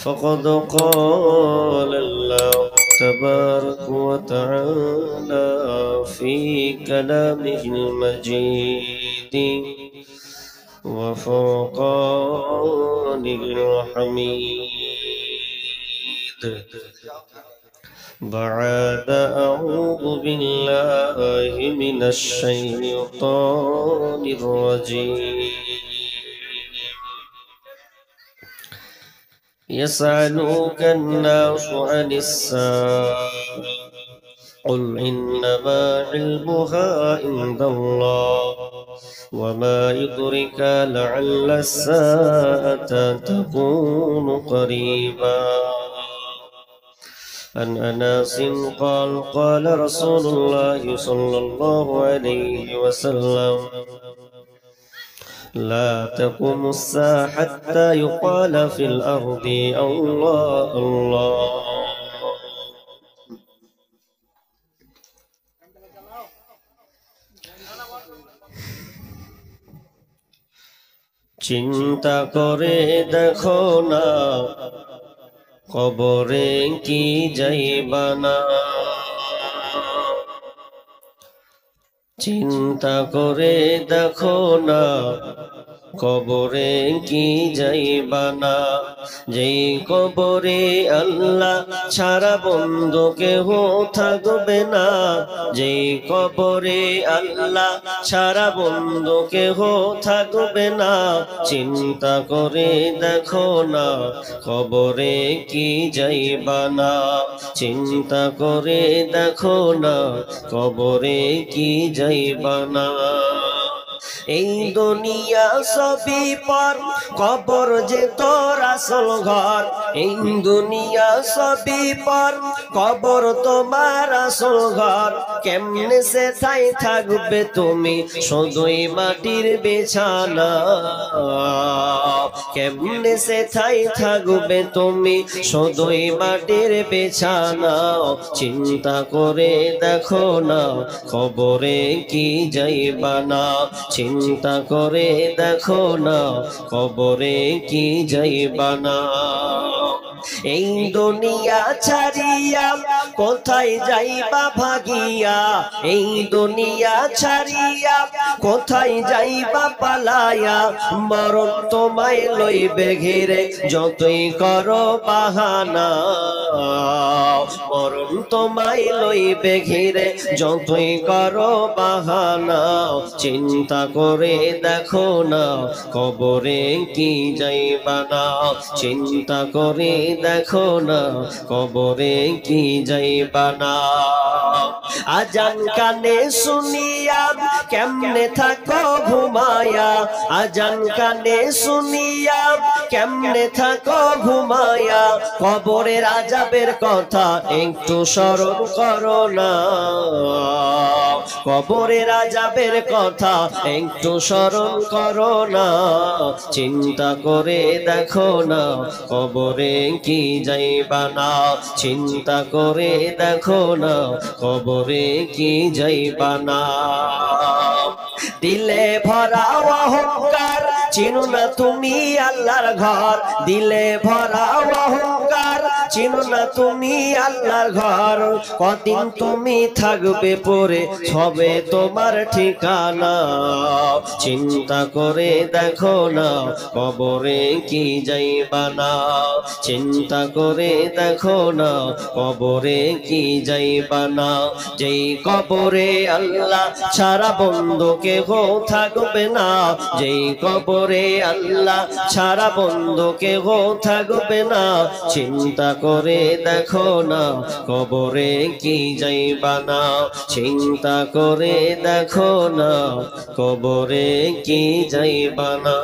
فقد قال الله تبارك وتعالى في كلامه المجيد وفرقانه الحميد بعد أعوذ بالله من الشيطان الرجيم يسألوك الناس عن الساعة قل إنما علمها عند الله وما يدرك لعل الساعة تكون قريبا عن أنس قال قال رسول الله صلى الله عليه وسلم لا تقوم الساعة حتى يقال في الأرض الله الله চিন্তা করে দেখো না কবরে কি যাইবা না চিন্তা করে দেখো না কবরে কি যাইবা না যেই কবরে আল্লাহ ছাড়া বন্ধু কেহ থাকবে না যেই কবরে আল্লাহ ছাড়া বন্ধু কেহ থাকবে না চিন্তা করে দেখো না কবরে কি যাইবা না চিন্তা করে দেখো না কবরে কি যাইবা না এই দুনিয়া সবই পর কবর যে তোর আসল ঘর এই দুনিয়া সবই পর কবর তোমার আসল ঘর কেমনে সে ঠাই থাকবে তুমি শুধুই মাটির বিছানা কেমনে সে ঠাই থাকবে তুমি শুধুই মাটির বিছানা চিন্তা করে দেখো না কবরে কি যাইবা না চিন্তা করে দেখো না কবরে কি যাইবা না এই দুনিয়া ছাড়িয়া কোথায় যাইবা ভাগিয়া এই দুনিয়া ছাড়িয়া কোথায় যাইবা পালায়া মরণ তোমায় লইবে ঘিরে যতই করো বাহানা মরণ তোমায় লইবে ঘিরে যতই করো বাহানা চিন্তা করে দেখো না কবরে কি যাইবা না চিন্তা করে দেখো না কবরে কি যাইবা না আজান কানে শুনিয়া কেমনে থাকো ঘুমায়া আজান কানে শুনিয়া কেমনে থাকো ঘুমায়া কবরের আযাবের কথা একটু স্মরণ করো না কবরের আযাবের কথা একটু স্মরণ করো না চিন্তা করে দেখো না কবরে কি যাইবা না চিন্তা করে দেখো না কবরে কি যাইবা না দিলে ভরা অহংকার চিনো না তুমি আল্লাহর ঘর দিলে ভরা অহংকার চিনো না তুমি আল্লাহর ঘর কদিন তুমি থাকবে পরে হবে তোমার ঠিকানা চিন্তা করে দেখো না কবরে কি যাইবা না চিন্তা করে দেখো না কবরে কি যাইবা না যেই কবরে আল্লাহ ছাড়া বন্ধু কেহ থাকবে না যেই কবরে আল্লাহ ছাড়া বন্ধু কেহ থাকবে না চিন্তা করে দেখো না কবরে কি যাইবা না চিন্তা করে দেখো না কবরে কি যাইবা না।